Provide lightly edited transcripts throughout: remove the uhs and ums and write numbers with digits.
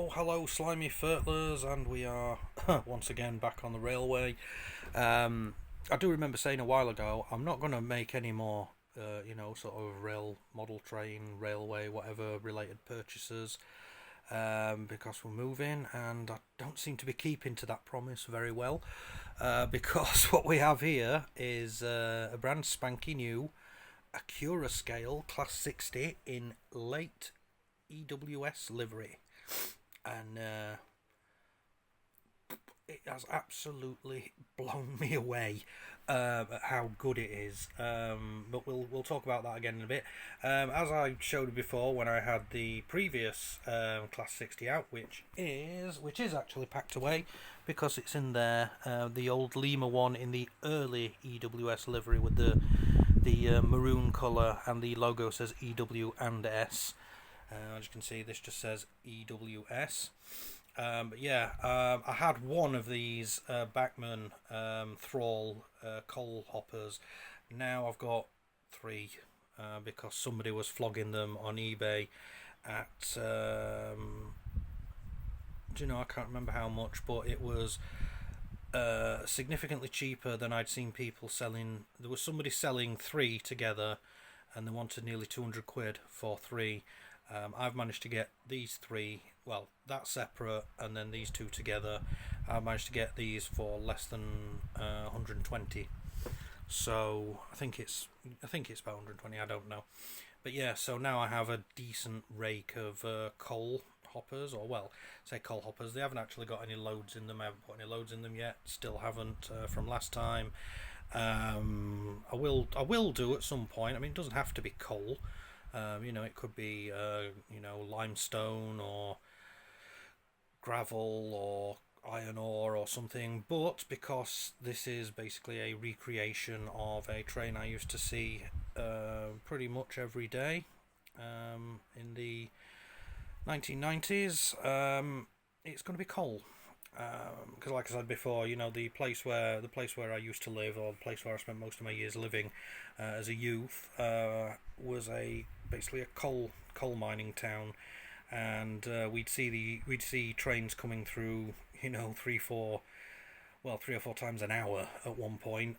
Hello, slimy Furtlers, and we are once again back on the railway. I do remember saying a while ago, I'm not going to make any more, sort of rail, model train, railway, whatever related purchases, because we're moving, and I don't seem to be keeping to that promise very well, because what we have here is a brand spanky new Accurascale Class 60 in late EWS livery, and it has absolutely blown me away at how good it is. But we'll talk about that again in a bit. As I showed before when I had the previous Class 60 out, which is actually packed away because it's in there. The old Lima one in the early EWS livery with the maroon colour, and the logo says EW and S. As you can see, this just says EWS. I had one of these Bachmann Thrall coal hoppers. Now I've got three because somebody was flogging them on eBay at I can't remember how much, but it was significantly cheaper than I'd seen people selling. There was somebody selling three together, and they wanted nearly 200 quid for three. I've managed to get these three, well, that separate, and then these two together. I've managed to get these for less than 120. So I think it's about 120. I don't know, but yeah. So now I have a decent rake of coal hoppers, or well, say coal hoppers. They haven't actually got any loads in them. I haven't put any loads in them yet. Still haven't from last time. I will do at some point. I mean, it doesn't have to be coal. It could be limestone or gravel or iron ore or something, but because this is basically a recreation of a train I used to see pretty much every day in the 1990s, it's going to be coal. Because, like I said before, the place where I used to live, or the place where I spent most of my years living as a youth, was basically a coal mining town, and we'd see trains coming through, three or four times an hour at one point,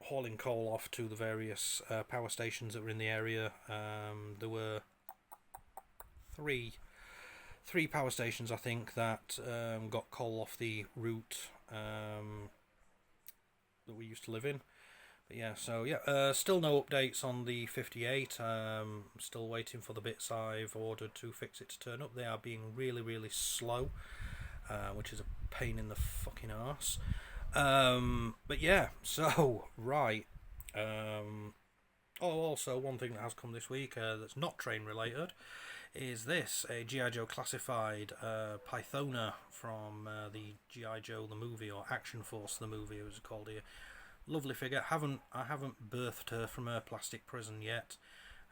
hauling coal off to the various power stations that were in the area. There were three power stations, I think, that got coal off the route that we used to live in. But still no updates on the 58. Still waiting for the bits I've ordered to fix it to turn up. They are being really, really slow, which is a pain in the fucking arse. Right. Also, one thing that has come this week that's not train related is this, a G.I. Joe classified Pythona from the G.I. Joe the movie, or Action Force the movie it was called here. Lovely figure. I haven't birthed her from her plastic prison yet,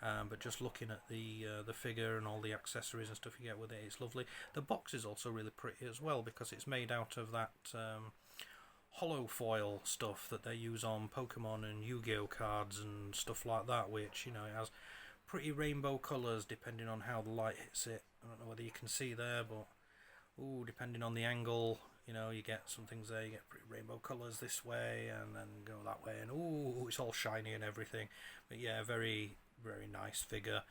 but just looking at the figure and all the accessories and stuff you get with it, it's lovely. The box is also really pretty as well, because it's made out of that hollow foil stuff that they use on Pokemon and Yu-Gi-Oh cards and stuff like that, which it has pretty rainbow colours depending on how the light hits it. I don't know whether you can see there, but depending on the angle, you get some things there. You get pretty rainbow colours this way, and then go that way, and it's all shiny and everything. But yeah, very, very nice figure.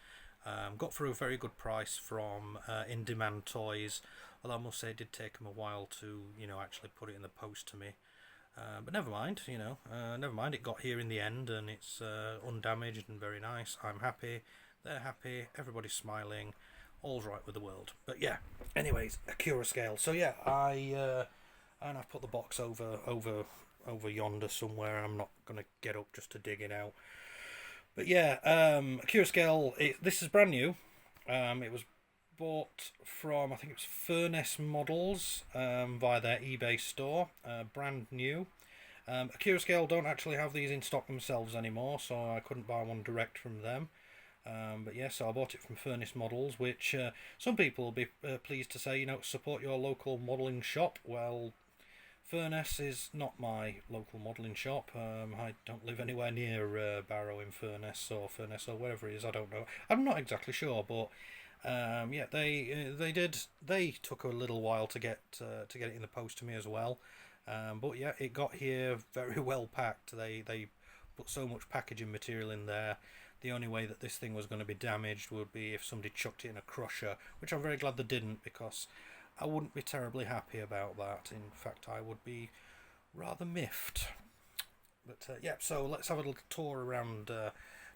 Got for a very good price from In Demand Toys, although I must say it did take them a while to actually put it in the post to me. But never mind, it got here in the end, and it's undamaged and very nice. I'm happy, they're happy, everybody's smiling, all's right with the world. But yeah, anyways, Accurascale. So yeah, I've put the box over yonder somewhere. I'm not going to get up just to dig it out. But yeah, Accurascale, this is brand new. It was bought from, I think it was Furnace Models via their eBay store, brand new. Accurascale don't actually have these in stock themselves anymore, so I couldn't buy one direct from them. But yes, so I bought it from Furnace Models, which some people will be pleased to say, support your local modelling shop. Well, Furnace is not my local modelling shop. I don't live anywhere near Barrow in Furnace or wherever it is. I don't know. I'm not exactly sure, but Yeah, they took a little while to get it in the post to me as well. But yeah, it got here very well packed. They put so much packaging material in there. The only way that this thing was going to be damaged would be if somebody chucked it in a crusher, which I'm very glad they didn't, because I wouldn't be terribly happy about that. In fact, I would be rather miffed. But yeah, so let's have a little tour around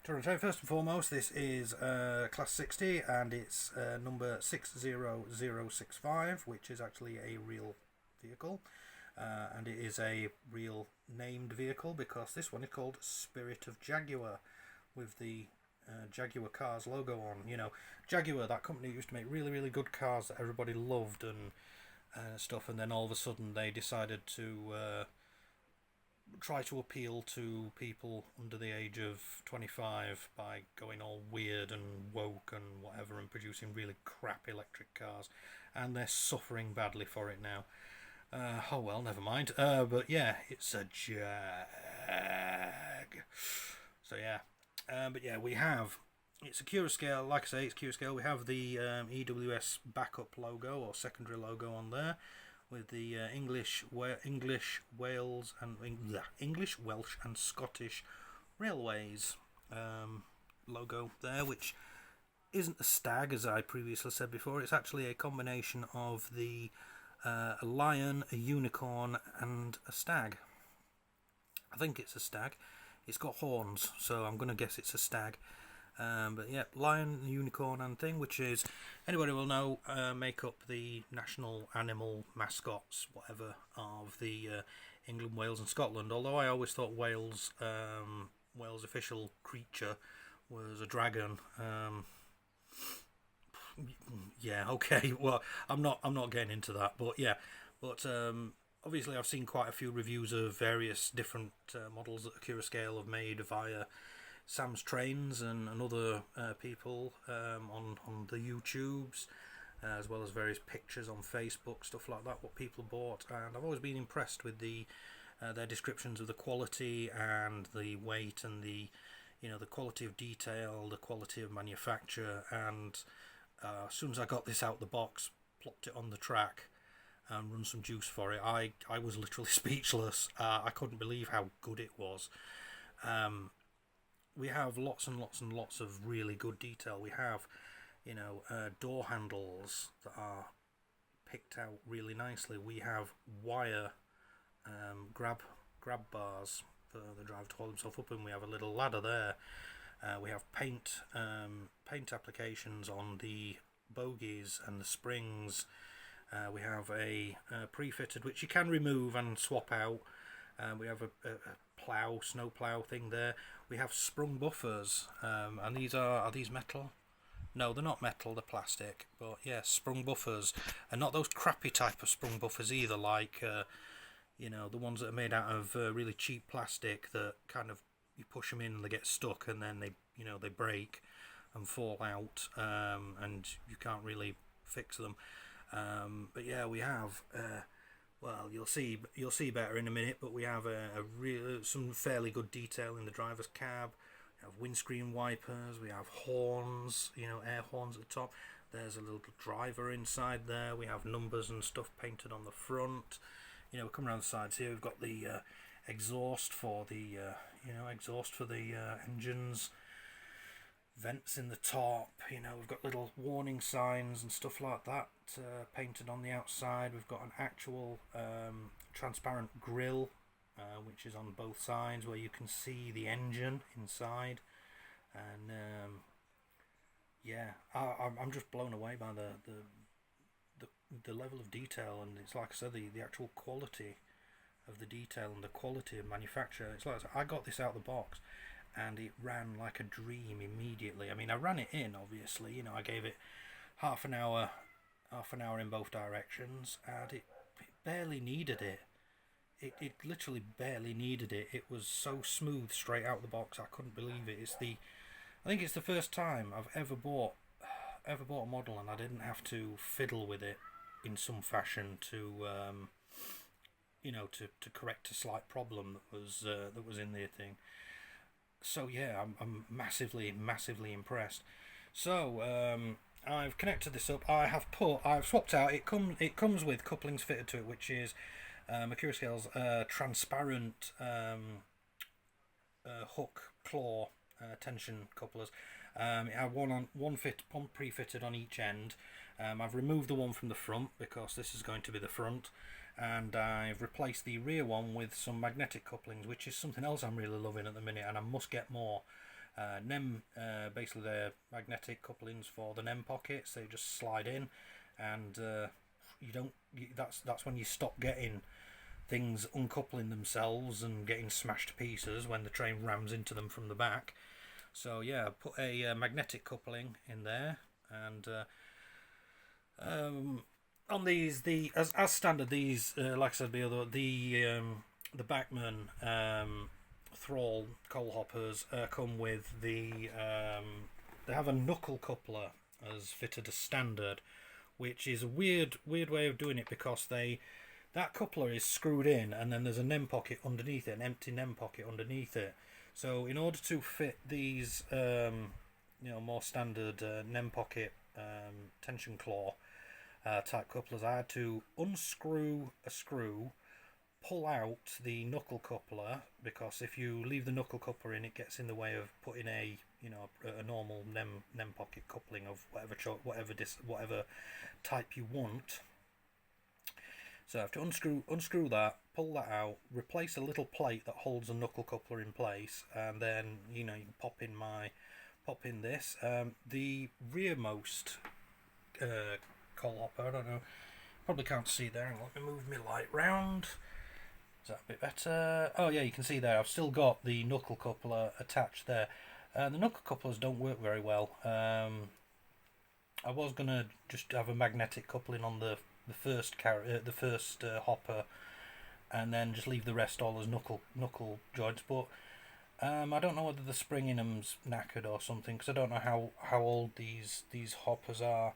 Toronto. First and foremost, this is Class 60, and it's number 60065, which is actually a real vehicle. And it is a real named vehicle because this one is called Spirit of Jaguar, with the Jaguar Cars logo on. You know, Jaguar, that company, used to make really, really good cars that everybody loved and stuff, and then all of a sudden they decided to try to appeal to people under the age of 25 by going all weird and woke and whatever and producing really crap electric cars, and they're suffering badly for it now. Oh well, never mind. But yeah, it's a Jag. So yeah, but yeah, we have, it's Accurascale. Like I say, it's Accurascale. We have the EWS backup logo or secondary logo on there, with the English, Wales, and English, Welsh, and Scottish Railways logo there, which isn't a stag, as I previously said before. It's actually a combination of the a lion, a unicorn, and a stag. I think it's a stag. It's got horns, so I'm going to guess it's a stag. But yeah, lion, unicorn, and thing, which is, anybody will know, make up the national animal mascots, whatever, of the England, Wales, and Scotland. Although I always thought Wales' official creature was a dragon. Yeah, okay. Well, I'm not getting into that, but yeah, but obviously I've seen quite a few reviews of various different models that Accurascale have made via Sam's Trains and other people on the YouTubes, as well as various pictures on Facebook, stuff like that, what people bought. And I've always been impressed with their descriptions of the quality and the weight and the quality of detail, the quality of manufacture. And as soon as I got this out the box, plopped it on the track and run some juice for it, I was literally speechless. I couldn't believe how good it was. We have lots and lots and lots of really good detail. We have, door handles that are picked out really nicely. We have wire grab bars for the driver to hold himself up, and we have a little ladder there. We have paint applications on the bogies and the springs. We have a pre-fitted, which you can remove and swap out. We have a snow plough thing there. We have sprung buffers, and are these metal? No, they're not metal, they're plastic. But yeah, sprung buffers, and not those crappy type of sprung buffers either, like the ones that are made out of really cheap plastic that kind of, you push them in and they get stuck, and then they break and fall out, and you can't really fix them. But yeah, we have. Well, you'll see better in a minute, but we have some fairly good detail in the driver's cab. We have windscreen wipers, we have horns, air horns at the top. There's a little driver inside there. We have numbers and stuff painted on the front. We come around the sides here. We've got the exhaust for the engines. Vents in the top, we've got little warning signs and stuff like that painted on the outside. We've got an actual transparent grille, which is on both sides, where you can see the engine inside. And yeah, I'm just blown away by the level of detail, and it's like I said, the actual quality of the detail and the quality of manufacture. It's like I got this out of the box, and it ran like a dream immediately. I mean, I ran it in, obviously, I gave it half an hour in both directions, and it barely needed it. It literally barely needed it. It was so smooth straight out the box. I couldn't believe it. I think it's the first time I've ever bought a model and I didn't have to fiddle with it in some fashion to to correct a slight problem that was in the thing. So yeah, I'm massively impressed. So I've connected this up. I've swapped out. It comes with couplings fitted to it, which is Accurascale's transparent hook claw tension couplers. It had one pre-fitted on each end. I've removed the one from the front because this is going to be the front, and I've replaced the rear one with some magnetic couplings, which is something else I'm really loving at the minute, and I must get more. Basically they're magnetic couplings for the NEM pockets. They just slide in, and that's when you stop getting things uncoupling themselves and getting smashed to pieces when the train rams into them from the back. So yeah, I put a magnetic coupling in there, and on these, as standard, these like I said, the Bachmann Thrall coal hoppers come with they have a knuckle coupler as fitted as standard, which is a weird way of doing it, because that coupler is screwed in, and then there's a NEM pocket underneath it, an empty NEM pocket underneath it. So in order to fit these more standard NEM pocket tension claw type couplers, I had to unscrew a screw, pull out the knuckle coupler, because if you leave the knuckle coupler in, it gets in the way of putting a normal NEM pocket coupling of whatever type you want. So I have to unscrew that, pull that out, replace a little plate that holds a knuckle coupler in place, and then you can pop in this. The rearmost coal hopper, I don't know, probably can't see there. Let me move my light round. Is that a bit better? Oh yeah, you can see there. I've still got the knuckle coupler attached there. The knuckle couplers don't work very well. I was gonna just have a magnetic coupling on the first hopper, and then just leave the rest all as knuckle joints. But I don't know whether the spring in them's knackered or something, because I don't know how old these hoppers are.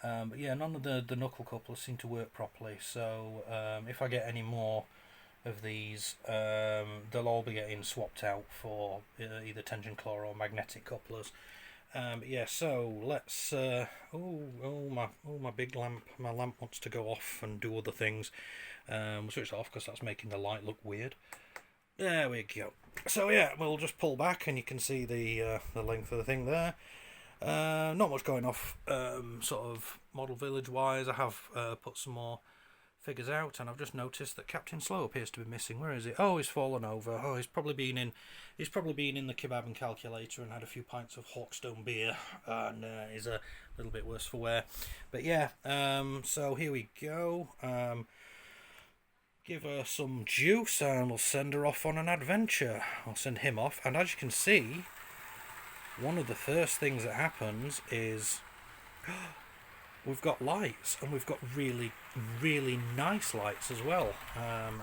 But yeah, none of the knuckle couplers seem to work properly. So if I get any more of these, they'll all be getting swapped out for either tension claw or magnetic couplers. But yeah, so let's my big lamp, my lamp wants to go off and do other things. We'll switch it off because that's making the light look weird. There we go. So yeah, we'll just pull back, and you can see the length of the thing there. Not much going off sort of model village wise. I have put some more figures out, and I've just noticed that Captain Slow appears to be missing. Where is he? Oh, he's fallen over. Oh, he's probably been in the kebab and calculator and had a few pints of Hawkstone beer, and is a little bit worse for wear. But yeah, so here we go. Give her some juice, and we'll send her off on an adventure. I'll send him off, and as you can see, one of the first things that happens is we've got lights, and we've got really, really nice lights as well.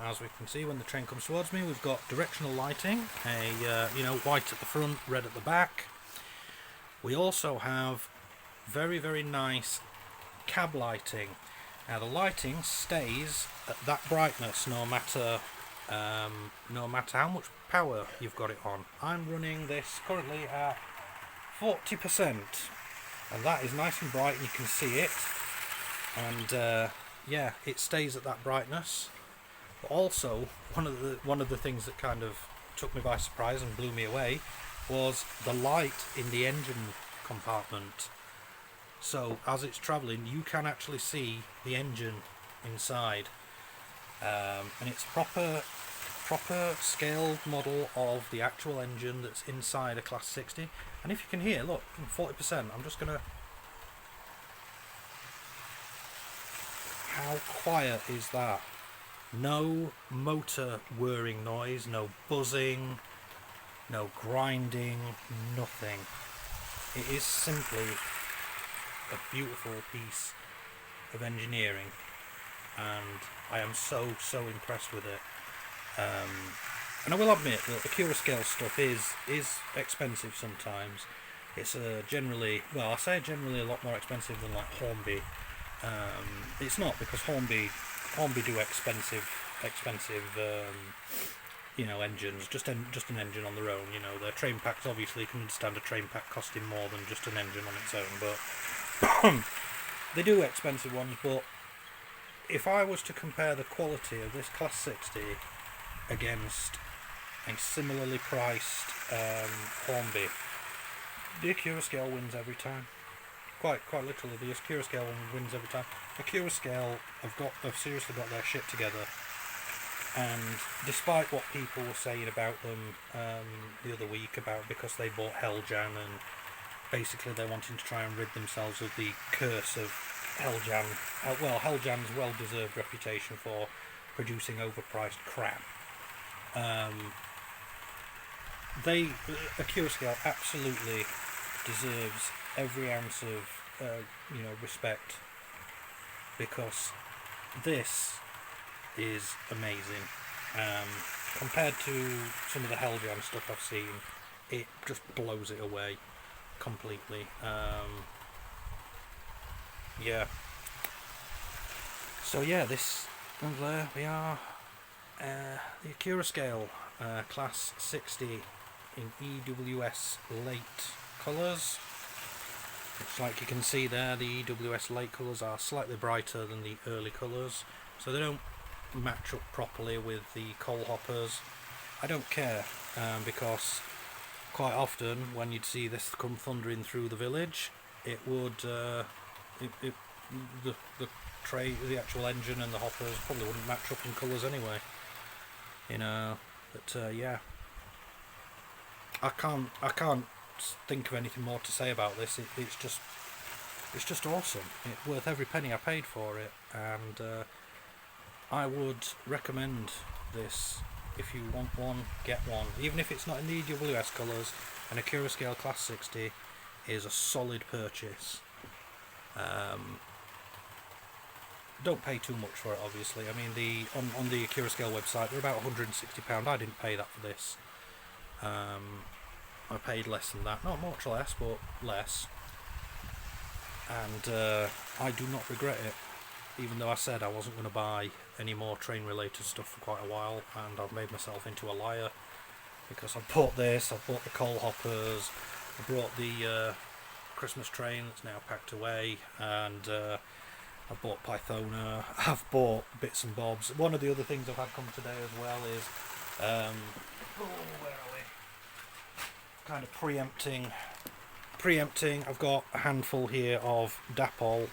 As we can see, when the train comes towards me, we've got directional lighting, white at the front, red at the back. We also have very, very nice cab lighting. Now the lighting stays at that brightness no matter how much power you've got it on. I'm running this currently at 40%, and that is nice and bright, and you can see it. And yeah, it stays at that brightness. But also, one of the things that kind of took me by surprise and blew me away was the light in the engine compartment. So as it's travelling, you can actually see the engine inside, and it's proper scaled model of the actual engine that's inside a Class 60. And if you can hear, look, 40%. I'm just gonna. How quiet is that? No motor whirring noise, no buzzing, no grinding, nothing. It is simply a beautiful piece of engineering, and I am so impressed with it. And I will admit that the Accurascale stuff is expensive sometimes. It's generally a lot more expensive than like Hornby. It's not, because Hornby do expensive engines, just an engine on their own. Their train packs obviously can stand a train pack costing more than just an engine on its own, but They do expensive ones, but if I was to compare the quality of this Class 60 against a similarly priced Hornby, the Accurascale wins every time. Quite literally, the Accurascale one wins every time. Accurascale have seriously got their shit together, and despite what people were saying about them the other week about because they bought Helljan and basically they're wanting to try and rid themselves of the curse of Helljan. Well, Helljan's well-deserved reputation for producing overpriced crap. Accurascale absolutely deserves every ounce of respect, because this is amazing. Compared to some of the Helljan stuff I've seen, it just blows it away completely. Yeah. So yeah, and there we are. The Accurascale Class 60 in EWS late colours. It's like you can see there, the EWS late colours are slightly brighter than the early colours, so they don't match up properly with the coal hoppers. I don't care, because quite often when you'd see this come thundering through the village, it would the actual engine and the hoppers probably wouldn't match up in colours anyway. But yeah, I can't think of anything more to say about this. It's just awesome. It's worth every penny I paid for it, and I would recommend this. If you want one, get one. Even if it's not in the EWS colours, an Accurascale Class 60 is a solid purchase. Don't pay too much for it, obviously. I mean, on the Accurascale website, they're about £160. I didn't pay that for this. I paid less than that. Not much less, but less. And I do not regret it, even though I said I wasn't going to buy any more train related stuff for quite a while, and I've made myself into a liar, because I bought this, I bought the coal hoppers, I brought the Christmas train that's now packed away, and I bought Pythona, I've bought bits and bobs. One of the other things I've had come today as well is where are we? Kind of preempting. I've got a handful here of Dapol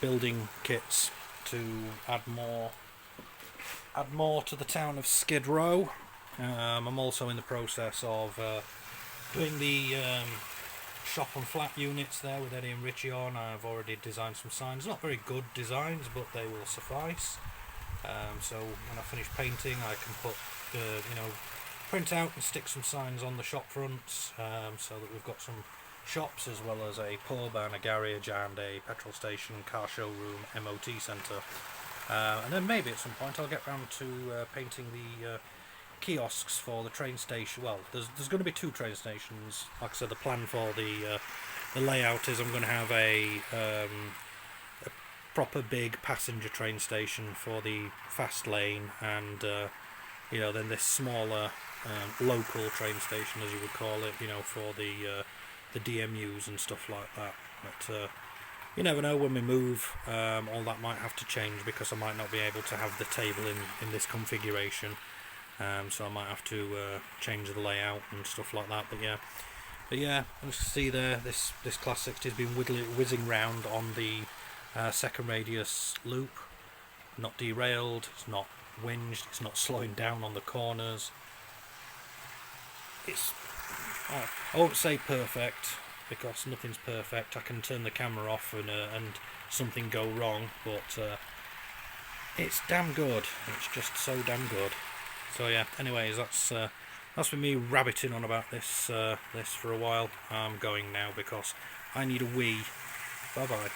building kits to add more to the town of Skid Row. I'm also in the process of doing the shop and flat units there with Eddie and Richie on. I've already designed some signs, not very good designs, but they will suffice. So when I finish painting, I can put print out and stick some signs on the shop fronts, so that we've got some shops as well as a pub and a garage and a petrol station, car showroom, MOT centre. And then maybe at some point I'll get round to painting the kiosks for the train station. Well, there's going to be 2 train stations. Like I said, the plan for the layout is I'm going to have a proper big passenger train station for the fast lane, and then this smaller local train station, as you would call it, for the DMUs and stuff like that. But you never know, when we move, all that might have to change, because I might not be able to have the table in this configuration. So I might have to change the layout and stuff like that. But yeah, as you see there, this Class 60 has been whizzing round on the second radius loop, not derailed, it's not winged, it's not slowing down on the corners. I won't say perfect, because nothing's perfect. I can turn the camera off and something go wrong, but it's damn good. It's just so damn good. So yeah, anyways, that's been me rabbiting on about this for a while. I'm going now because I need a wee. Bye bye.